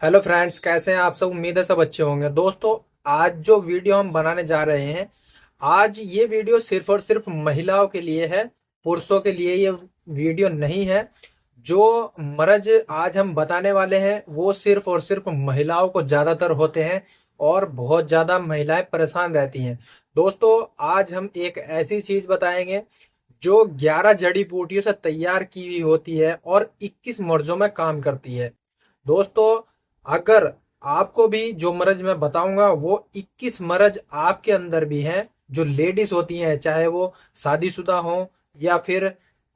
Hello friends, कैसे हैं आप सब। उम्मीद है सब अच्छे होंगे। दोस्तों, आज जो वीडियो हम बनाने जा रहे हैं, आज ये वीडियो सिर्फ और सिर्फ महिलाओं के लिए है। पुरुषों के लिए ये वीडियो नहीं है। जो मर्ज आज हम बताने वाले हैं वो सिर्फ और सिर्फ महिलाओं को ज्यादातर होते हैं और बहुत ज्यादा महिलाएं परेशान रहती हैं। दोस्तों, आज हम एक ऐसी चीज बताएंगे जो 11 जड़ी बूटियों से तैयार की हुई होती है और 21 मर्जों में काम करती है। दोस्तों, अगर आपको भी जो मर्ज मैं बताऊंगा वो 21 मर्ज आपके अंदर भी हैं, जो लेडीज होती हैं, चाहे वो शादीशुदा हो या फिर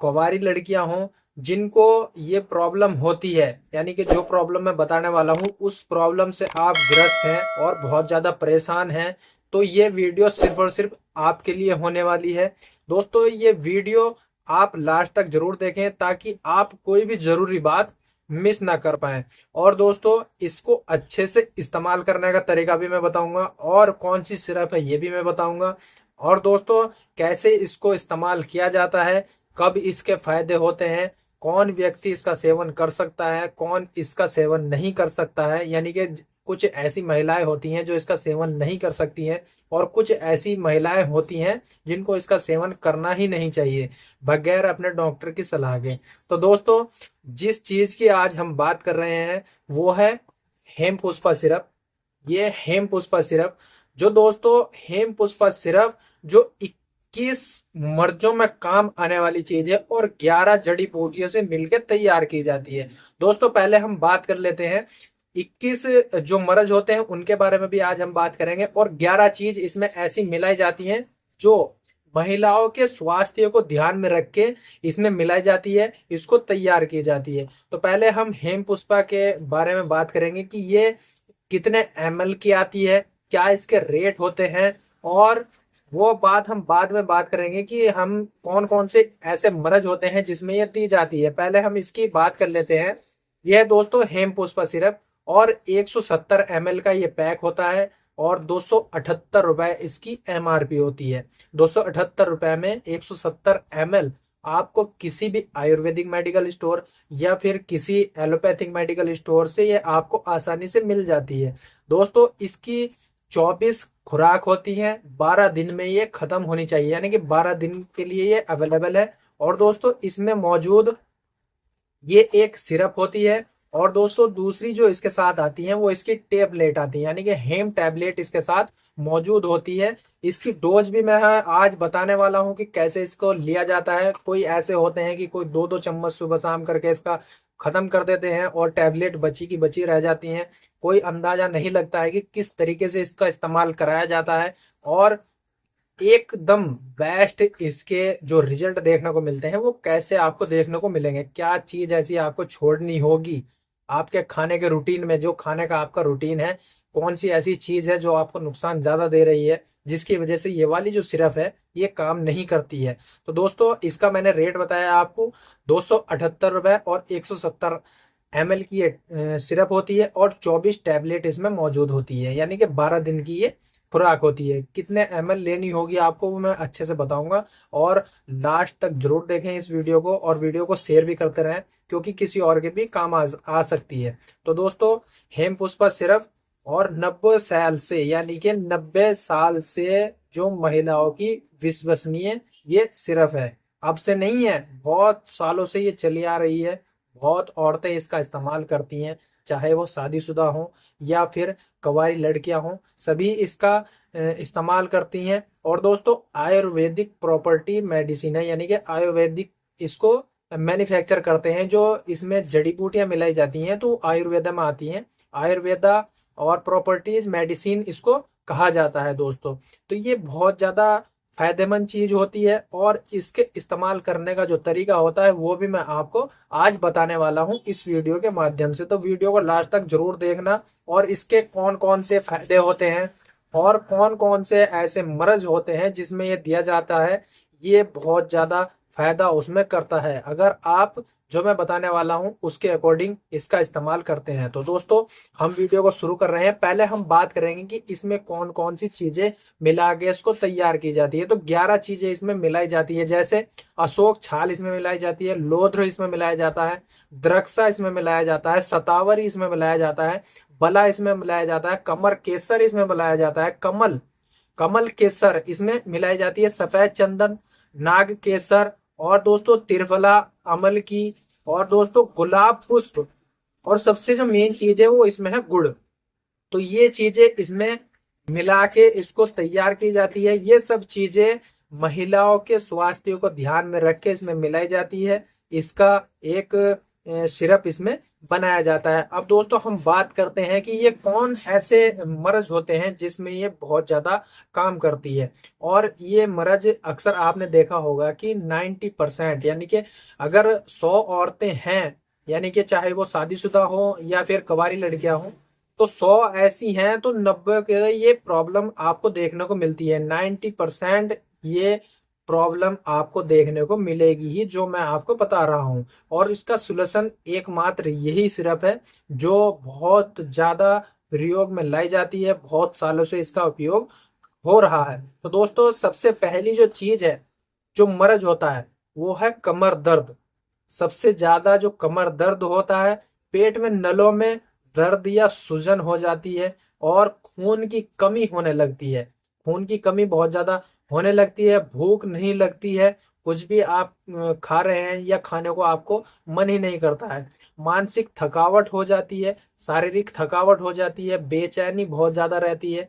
कुंवारी लड़कियां हों, जिनको ये प्रॉब्लम होती है, यानी कि जो प्रॉब्लम मैं बताने वाला हूँ उस प्रॉब्लम से आप ग्रस्त हैं और बहुत ज्यादा परेशान हैं, तो ये वीडियो सिर्फ और सिर्फ आपके लिए होने वाली है। दोस्तों, ये वीडियो आप लास्ट तक जरूर देखें ताकि आप कोई भी जरूरी बात मिस ना कर पाए। और दोस्तों, इसको अच्छे से इस्तेमाल करने का तरीका भी मैं बताऊंगा और कौन सी सिरप है ये भी मैं बताऊंगा। और दोस्तों, कैसे इसको इस्तेमाल किया जाता है, कब इसके फायदे होते हैं, कौन व्यक्ति इसका सेवन कर सकता है, कौन इसका सेवन नहीं कर सकता है, यानी कि कुछ ऐसी महिलाएं होती हैं जो इसका सेवन नहीं कर सकती हैं और कुछ ऐसी महिलाएं होती हैं जिनको इसका सेवन करना ही नहीं चाहिए बगैर अपने डॉक्टर की सलाह के। तो दोस्तों, जिस चीज की आज हम बात कर रहे हैं वो है हेम पुष्पा सिरप। ये हेम पुष्पा सिरप, जो दोस्तों हेम पुष्पा सिरप जो 21 मर्जों में काम आने वाली चीज है और 11 जड़ी बूटियों से मिलकर तैयार की जाती है। दोस्तों, पहले हम बात कर लेते हैं 21 जो मर्ज होते हैं उनके बारे में भी आज हम बात करेंगे, और 11 चीज इसमें ऐसी मिलाई जाती हैं जो महिलाओं के स्वास्थ्य को ध्यान में रख के इसमें मिलाई जाती है, इसको तैयार की जाती है। तो पहले हम हेम पुष्पा के बारे में बात करेंगे कि ये कितने एमएल की आती है, क्या इसके रेट होते हैं, और वो बात हम बाद में बात करेंगे कि हम कौन कौन से ऐसे मर्ज होते हैं जिसमें ये दी जाती है। पहले हम इसकी बात कर लेते हैं। यह दोस्तों हेम पुष्पा सिरप, और 170 ml का ये पैक होता है और 278 रुपए इसकी एमआरपी होती है। 278 रुपए में 170 ml आपको किसी भी आयुर्वेदिक मेडिकल स्टोर या फिर किसी एलोपैथिक मेडिकल स्टोर से ये आपको आसानी से मिल जाती है। दोस्तों, इसकी 24 खुराक होती है, 12 दिन में ये खत्म होनी चाहिए, यानी कि 12 दिन के लिए ये अवेलेबल है। और दोस्तों, इसमें मौजूद ये एक सिरप होती है। और दोस्तों, दूसरी जो इसके साथ आती है वो इसकी टेबलेट आती है, यानी कि हेम टैबलेट इसके साथ मौजूद होती है। इसकी डोज भी मैं आज बताने वाला हूँ कि कैसे इसको लिया जाता है। कोई ऐसे होते हैं कि कोई 2-2 चम्मच सुबह शाम करके इसका खत्म कर देते हैं और टैबलेट बची की बची रह जाती हैं। कोई अंदाजा नहीं लगता है कि किस तरीके से इसका इस्तेमाल कराया जाता है। और एकदम बेस्ट इसके जो रिजल्ट देखने को मिलते हैं वो कैसे आपको देखने को मिलेंगे, क्या चीज ऐसी आपको छोड़नी होगी आपके खाने के रूटीन में, जो खाने का आपका रूटीन है, कौन सी ऐसी चीज है जो आपको नुकसान ज्यादा दे रही है जिसकी वजह से ये वाली जो सिरप है ये काम नहीं करती है। तो दोस्तों, इसका मैंने रेट बताया आपको, 278 रुपए और 170 ml की ये सिरप होती है और 24 टैबलेट इसमें मौजूद होती है, यानी कि 12 दिन की ये खुराक होती है। कितने एमएल लेनी होगी आपको वो मैं अच्छे से बताऊंगा, और लास्ट तक जरूर देखें इस वीडियो को और वीडियो को शेयर भी करते रहें क्योंकि किसी और के भी काम आ सकती है। तो दोस्तों, हेम पुष्पा सिर्फ और 90 साल से, यानी कि 90 साल से जो महिलाओं की विश्वसनीय ये सिर्फ है, अब से नहीं है, बहुत सालों से ये चली आ रही है। बहुत औरतें इसका इस्तेमाल करती हैं, चाहे वो शादीशुदा हो या फिर कवारी लड़कियां हों, सभी इसका इस्तेमाल करती हैं। और दोस्तों, आयुर्वेदिक प्रॉपर्टी मेडिसिन है, यानी कि आयुर्वेदिक इसको मैन्युफैक्चर करते हैं। जो इसमें जड़ी बूटियां मिलाई जाती हैं तो आयुर्वेदा में आती हैं। आयुर्वेदा और प्रॉपर्टीज मेडिसिन इसको कहा जाता है दोस्तों। तो ये बहुत ज़्यादा फायदेमंद चीज होती है और इसके इस्तेमाल करने का जो तरीका होता है वो भी मैं आपको आज बताने वाला हूं इस वीडियो के माध्यम से। तो वीडियो को लास्ट तक जरूर देखना, और इसके कौन कौन से फायदे होते हैं और कौन कौन से ऐसे मर्ज होते हैं जिसमें ये दिया जाता है, ये बहुत ज्यादा फायदा उसमें करता है अगर आप जो मैं बताने वाला हूं उसके अकॉर्डिंग इसका इस्तेमाल करते हैं। तो दोस्तों, हम वीडियो को शुरू कर रहे हैं। पहले हम बात करेंगे कि इसमें कौन कौन सी चीजें मिला के इसको तैयार की जाती है। तो 11 चीजें इसमें मिलाई जाती है, जैसे अशोक छाल इसमें मिलाई जाती है, लोध्र इसमें मिलाया जाता है, द्रक्षा इसमें मिलाया जाता है, शतावरी इसमें मिलाया जाता है, बला इसमें मिलाया जाता है, कमर केसर इसमें मिलाया जाता है, कमल कमल केसर इसमें मिलाई जाती है, सफेद चंदन, नाग केसर, और दोस्तों त्रिफला अमल की, और दोस्तों गुलाब पुष्प, और सबसे जो मेन चीज है वो इसमें है गुड़। तो ये चीजें इसमें मिला के इसको तैयार की जाती है। ये सब चीजें महिलाओं के स्वास्थ्य को ध्यान में रख के इसमें मिलाई जाती है। इसका एक सिरप इसमें बनाया जाता है। अब दोस्तों हम बात करते हैं कि ये कौन ऐसे मर्ज होते हैं जिसमें ये बहुत ज्यादा काम करती है। और ये मर्ज अक्सर आपने देखा होगा कि 90% यानी कि अगर 100 औरतें हैं, यानी कि चाहे वो शादीशुदा हो या फिर कुंवारी लड़कियां हो, तो 100 ऐसी हैं तो 90 के ये प्रॉब्लम आपको देखने को मिलती है। 90% ये प्रॉब्लम आपको देखने को मिलेगी ही, जो मैं आपको बता रहा हूँ। और इसका सुलूशन एकमात्र यही सिरप है जो बहुत ज्यादा प्रयोग में लाई जाती है, बहुत सालों से इसका उपयोग हो रहा है। तो दोस्तों सबसे पहली जो चीज है, जो मर्ज होता है, वो है कमर दर्द। सबसे ज्यादा जो कमर दर्द होता है, पेट में नलों में दर्द या सूजन हो जाती है, और खून की कमी होने लगती है। खून की कमी बहुत ज्यादा होने लगती है, भूख नहीं लगती है, कुछ भी आप खा रहे हैं या खाने को आपको मन ही नहीं करता है। मानसिक थकावट हो जाती है, शारीरिक थकावट हो जाती है, बेचैनी बहुत ज्यादा रहती है,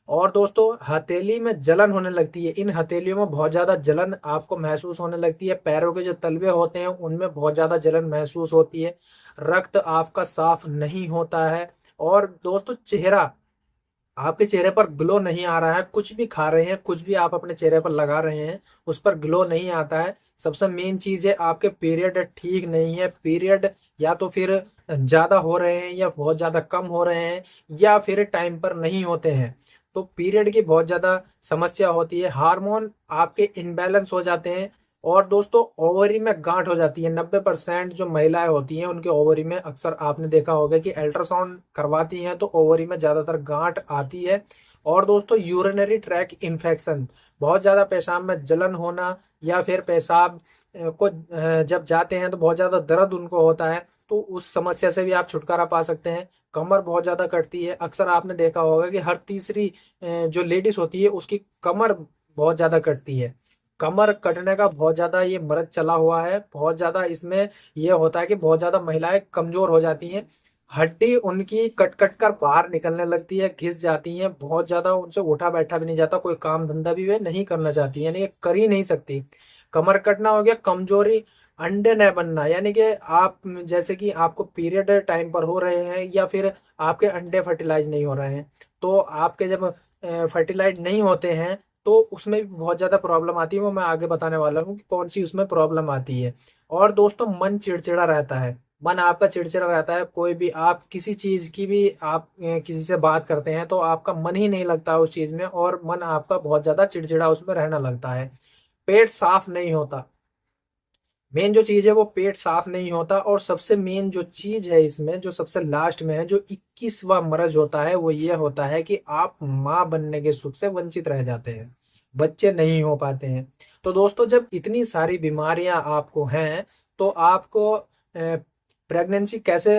और दोस्तों हथेली में जलन होने लगती है। इन हथेलियों में बहुत ज्यादा जलन आपको महसूस होने लगती है। पैरों के जो तलवे होते हैं उनमें बहुत ज्यादा जलन महसूस होती है। रक्त आपका साफ नहीं होता है, और दोस्तों चेहरा, आपके चेहरे पर ग्लो नहीं आ रहा है। कुछ भी खा रहे हैं, कुछ भी आप अपने चेहरे पर लगा रहे हैं, उस पर ग्लो नहीं आता है। सबसे मेन चीज है आपके पीरियड ठीक नहीं है। पीरियड या तो फिर ज्यादा हो रहे हैं या बहुत ज्यादा कम हो रहे हैं, या फिर टाइम पर नहीं होते हैं। तो पीरियड की बहुत ज्यादा समस्या होती है। हार्मोन आपके इनबैलेंस हो जाते हैं, और दोस्तों ओवरी में गांठ हो जाती है। 90% जो महिलाएं होती हैं उनके ओवरी में, अक्सर आपने देखा होगा कि अल्ट्रासाउंड करवाती हैं तो ओवरी में ज्यादातर गांठ आती है। और दोस्तों यूरिनरी ट्रैक इन्फेक्शन, बहुत ज्यादा पेशाब में जलन होना, या फिर पेशाब को जब जाते हैं तो बहुत ज्यादा दर्द उनको होता है, तो उस समस्या से भी आप छुटकारा पा सकते हैं। कमर बहुत ज्यादा कटती है, अक्सर आपने देखा होगा कि हर तीसरी जो लेडीज होती है उसकी कमर बहुत ज्यादा कटती है। कमर कटने का बहुत ज्यादा ये मर्ज चला हुआ है। बहुत ज्यादा इसमें ये होता है कि बहुत ज्यादा महिलाएं कमजोर हो जाती हैं, हड्डी उनकी कट कट कर बाहर निकलने लगती है, घिस जाती हैं, बहुत ज्यादा उनसे उठा बैठा भी नहीं जाता, कोई काम धंधा भी वे नहीं करना चाहती, यानी कि कर ही नहीं सकती। कमर कटना हो गया कमजोरी, अंडे न बनना, यानी कि आप जैसे कि आपको पीरियड टाइम पर हो रहे हैं या फिर आपके अंडे फर्टिलाइज नहीं हो रहे हैं, तो आपके जब फर्टिलाइज नहीं होते हैं तो उसमें भी बहुत ज्यादा प्रॉब्लम आती है। वो मैं आगे बताने वाला हूँ कि कौन सी उसमें प्रॉब्लम आती है। और दोस्तों मन चिड़चिड़ा रहता है, मन आपका चिड़चिड़ा रहता है। कोई भी आप किसी चीज की भी आप किसी से बात करते हैं तो आपका मन ही नहीं लगता उस चीज में, और मन आपका बहुत ज्यादा चिड़चिड़ा उसमें रहना लगता है। पेट साफ नहीं होता, मेन जो चीज है वो पेट साफ नहीं होता। और सबसे मेन जो चीज है इसमें, जो सबसे लास्ट में है, जो 21वां मर्ज होता है, वो ये होता है कि आप माँ बनने के सुख से वंचित रह जाते हैं, बच्चे नहीं हो पाते हैं। तो दोस्तों जब इतनी सारी बीमारियां आपको हैं तो आपको प्रेगनेंसी कैसे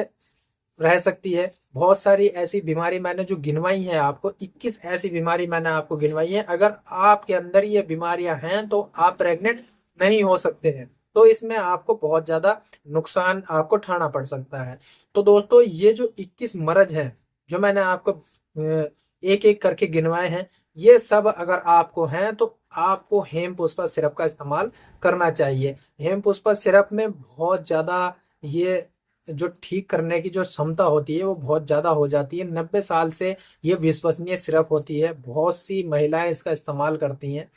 रह सकती है। बहुत सारी ऐसी बीमारी मैंने जो गिनवाई है आपको, 21 ऐसी बीमारी मैंने आपको गिनवाई है। अगर आपके अंदर ये बीमारियां हैं तो आप प्रेग्नेंट नहीं हो सकते हैं, तो इसमें आपको बहुत ज्यादा नुकसान आपको उठाना पड़ सकता है। तो दोस्तों ये जो 21 मर्ज है जो मैंने आपको एक एक करके गिनवाए हैं, ये सब अगर आपको हैं तो आपको हेम पुष्पा सिरप का इस्तेमाल करना चाहिए। हेम पुष्पा सिरप में बहुत ज्यादा ये जो ठीक करने की जो क्षमता होती है वो बहुत ज्यादा हो जाती है। 90 साल से ये विश्वसनीय सिरप होती है, बहुत सी महिलाएं इसका इस्तेमाल करती हैं,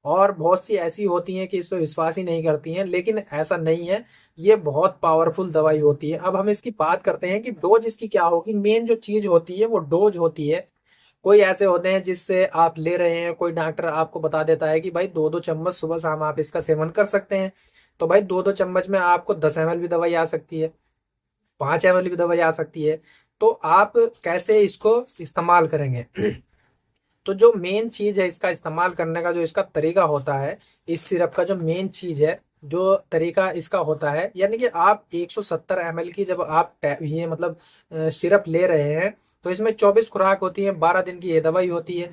और बहुत सी ऐसी होती हैं कि इस पर विश्वास ही नहीं करती हैं, लेकिन ऐसा नहीं है। ये बहुत पावरफुल दवाई होती है। अब हम इसकी बात करते हैं कि डोज इसकी क्या होगी। मेन जो चीज होती है वो डोज होती है। कोई ऐसे होते हैं जिससे आप ले रहे हैं, कोई डॉक्टर आपको बता देता है कि भाई 2-2 चम्मच सुबह शाम आप इसका सेवन कर सकते हैं, तो भाई 2-2 चम्मच में आपको 10 ml भी दवाई आ सकती है, 5 ml भी दवाई आ सकती है। तो आप कैसे इसको इस्तेमाल करेंगे तो जो मेन चीज है इसका इस्तेमाल करने का, जो इसका तरीका होता है, इस सिरप का जो मेन चीज है जो तरीका इसका होता है, यानी कि आप 170 ml की जब आप ये मतलब सिरप ले रहे हैं तो इसमें 24 खुराक होती है, 12 दिन की ये दवाई होती है।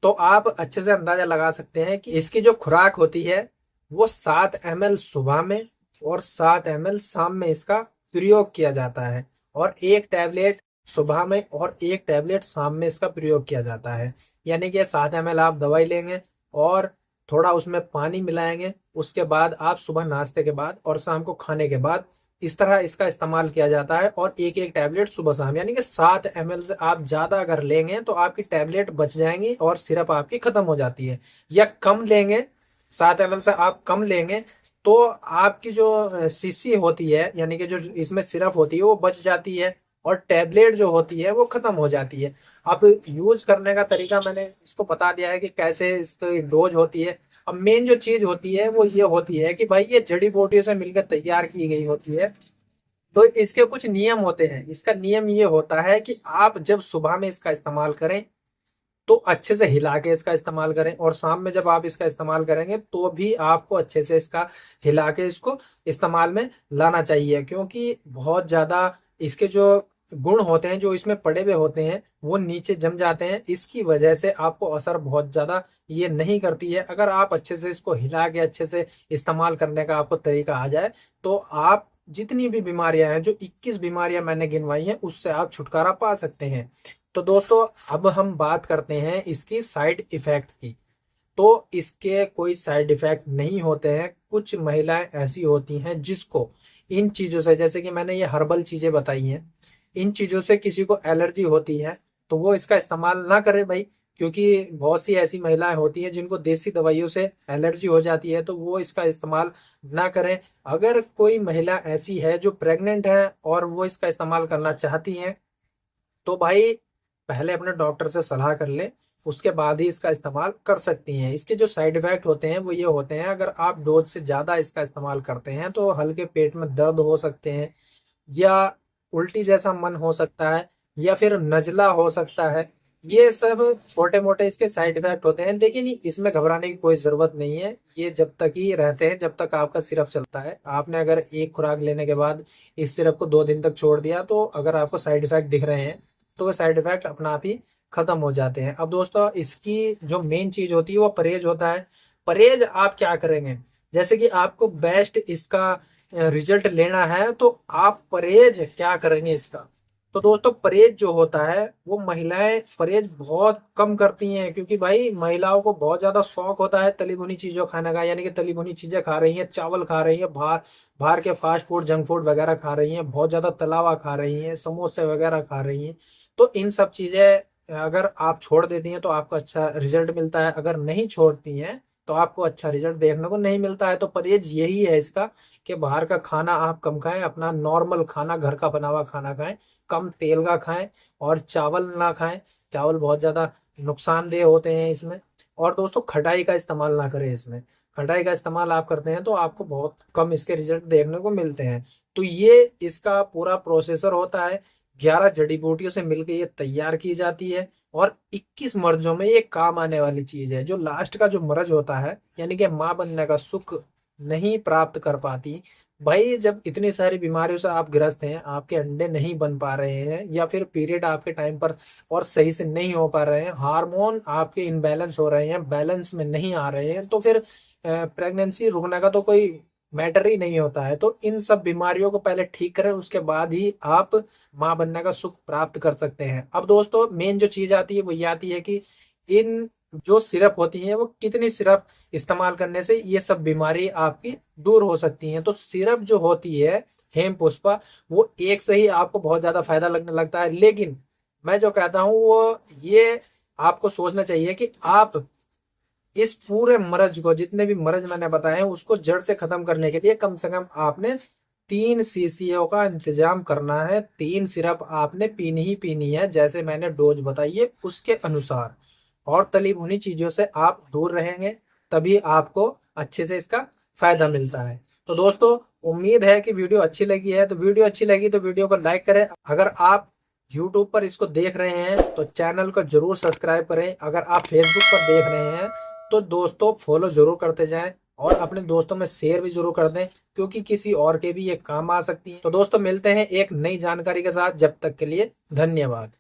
तो आप अच्छे से अंदाजा लगा सकते हैं कि इसकी जो खुराक होती है वो 7 ml सुबह में और 7 ml शाम में इसका प्रयोग किया जाता है, और एक टैबलेट सुबह में और एक टैबलेट शाम में इसका प्रयोग किया जाता है। यानी कि 7 ml आप दवाई लेंगे और थोड़ा उसमें पानी मिलाएंगे, उसके बाद आप सुबह नाश्ते के बाद और शाम को खाने के बाद इस तरह इसका इस्तेमाल किया जाता है। और एक एक टैबलेट सुबह शाम, यानी कि 7 ml से आप ज्यादा अगर लेंगे तो आपकी टैबलेट बच जाएंगी और सिरप आपकी खत्म हो जाती है। या कम लेंगे, 7 ml से आप कम लेंगे तो आपकी जो शीशी होती है, यानी कि जो इसमें सिरप होती है वो बच जाती है और टैबलेट जो होती है वो खत्म हो जाती है। अब यूज करने का तरीका मैंने इसको बता दिया है कि कैसे इसकी डोज होती है। अब मेन जो चीज होती है वो ये होती है कि भाई ये जड़ी बूटियों से मिलकर तैयार की गई होती है। तो इसके कुछ नियम होते हैं। इसका नियम ये होता है कि आप जब सुबह में इसका इस्तेमाल करें तो अच्छे से हिला के इसका इस्तेमाल करें, और शाम में जब आप इसका इस्तेमाल करेंगे तो भी आपको अच्छे से इसका हिला के इसको इस्तेमाल में लाना चाहिए, क्योंकि बहुत ज्यादा इसके जो गुण होते हैं जो इसमें पड़े हुए होते हैं वो नीचे जम जाते हैं। इसकी वजह से आपको असर बहुत ज्यादा ये नहीं करती है। अगर आप अच्छे से इसको हिला के अच्छे से इस्तेमाल करने का आपको तरीका आ जाए तो आप जितनी भी बीमारियां हैं, जो 21 बीमारियां मैंने गिनवाई हैं, उससे आप छुटकारा पा सकते हैं। तो दोस्तों अब हम बात करते हैं इसकी साइड इफेक्ट की। तो इसके कोई साइड इफेक्ट नहीं होते हैं। कुछ महिलाएं ऐसी होती हैं जिसको इन चीजों से, जैसे कि मैंने ये हर्बल चीजें बताई हैं, इन चीजों से किसी को एलर्जी होती है तो वो इसका इस्तेमाल ना करे भाई, क्योंकि बहुत सी ऐसी महिलाएं होती हैं जिनको देसी दवाइयों से एलर्जी हो जाती है तो वो इसका इस्तेमाल ना करें। अगर कोई महिला ऐसी है जो प्रेग्नेंट है और वो इसका इस्तेमाल करना चाहती हैं तो भाई पहले अपने डॉक्टर से सलाह कर ले, उसके बाद ही इसका इस्तेमाल कर सकती हैं। इसके जो साइड इफेक्ट होते हैं वो ये होते हैं, अगर आप डोज से ज़्यादा इसका इस्तेमाल करते हैं तो हल्के पेट में दर्द हो सकते हैं, या उल्टी जैसा मन हो सकता है, या फिर नजला हो सकता है। ये सब छोटे मोटे इसके साइड इफेक्ट होते हैं, लेकिन इसमें घबराने की कोई ज़रूरत नहीं है। ये जब तक ही रहते हैं जब तक आपका सिरप चलता है। आपने अगर एक खुराक लेने के बाद इस सिरप को 2 दिन तक छोड़ दिया तो अगर आपको साइड इफेक्ट दिख रहे हैं तो वो साइड इफेक्ट अपना आप ही खत्म हो जाते हैं। अब दोस्तों इसकी जो मेन चीज होती है वो परहेज होता है। परहेज आप क्या करेंगे, जैसे कि आपको बेस्ट इसका रिजल्ट लेना है तो आप परहेज क्या करेंगे इसका। तो दोस्तों परहेज जो होता है वो महिलाएं परहेज बहुत कम करती हैं, क्योंकि भाई महिलाओं को बहुत ज्यादा शौक होता है तली भुनी चीजों खाने का, यानी कि तली भुनी चीजें खा रही हैं, चावल खा रही हैं, बाहर बाहर के फास्ट फूड जंक फूड वगैरह खा रही हैं, बहुत ज्यादा तलावा खा रही हैं, समोसे वगैरह खा रही हैं। तो इन सब चीजें अगर आप छोड़ देती हैं तो आपको अच्छा रिजल्ट मिलता है, अगर नहीं छोड़ती हैं तो आपको अच्छा रिजल्ट देखने को नहीं मिलता है। तो परहेज यही है इसका कि बाहर का खाना आप कम खाएं, अपना नॉर्मल खाना घर का बना हुआ खाना खाएं, कम तेल का खाएं, और चावल ना खाएं। चावल बहुत ज्यादा नुकसानदेह होते हैं इसमें। और दोस्तों खटाई का इस्तेमाल ना करें इसमें। खटाई का इस्तेमाल आप करते हैं तो आपको बहुत कम इसके रिजल्ट देखने को मिलते हैं। तो ये इसका पूरा प्रोसेसर होता है। 11 जड़ी बूटियों से मिलकर ये तैयार की जाती है और 21 मर्जों में ये काम आने वाली चीज है। जो लास्ट का जो मर्ज होता है, यानी कि माँ बनने का सुख नहीं प्राप्त कर पाती भाई, जब इतनी सारी बीमारियों से आप ग्रस्त हैं, आपके अंडे नहीं बन पा रहे हैं, या फिर पीरियड आपके टाइम पर और सही से नहीं हो पा रहे हैं, हार्मोन आपके इनबैलेंस हो रहे हैं, बैलेंस में नहीं आ रहे हैं, तो फिर प्रेगनेंसी रुकने का तो कोई मैटर ही नहीं होता है। तो इन सब बीमारियों को पहले ठीक करें, उसके बाद ही आप माँ बनने का सुख प्राप्त कर सकते हैं। अब दोस्तों मेन जो चीज आती है वो ये आती है कि इन जो सिरप होती है वो कितनी सिरप इस्तेमाल करने से ये सब बीमारी आपकी दूर हो सकती है। तो सिरप जो होती है हेम पुष्पा, वो एक से ही आपको बहुत ज्यादा फायदा लगने लगता है, लेकिन मैं जो कहता हूँ वो ये आपको सोचना चाहिए कि आप इस पूरे मर्ज को, जितने भी मर्ज मैंने बताए हैं, उसको जड़ से खत्म करने के लिए कम से कम आपने 3 ccO का इंतजाम करना है। 3 सिरप आपने पीनी ही पीनी है, जैसे मैंने डोज बताई है उसके अनुसार। और तली भुनी चीजों से आप दूर रहेंगे तभी आपको अच्छे से इसका फायदा मिलता है। तो दोस्तों उम्मीद है कि वीडियो अच्छी लगी है। तो वीडियो अच्छी लगी तो वीडियो को लाइक करें। अगर आप यूट्यूब पर इसको देख रहे हैं तो चैनल को जरूर सब्सक्राइब करें। अगर आप फेसबुक पर देख रहे हैं तो दोस्तों फॉलो जरूर करते जाएं। और अपने दोस्तों में शेयर भी जरूर कर दें, क्योंकि किसी और के भी ये काम आ सकती है। तो दोस्तों मिलते हैं एक नई जानकारी के साथ, जब तक के लिए धन्यवाद।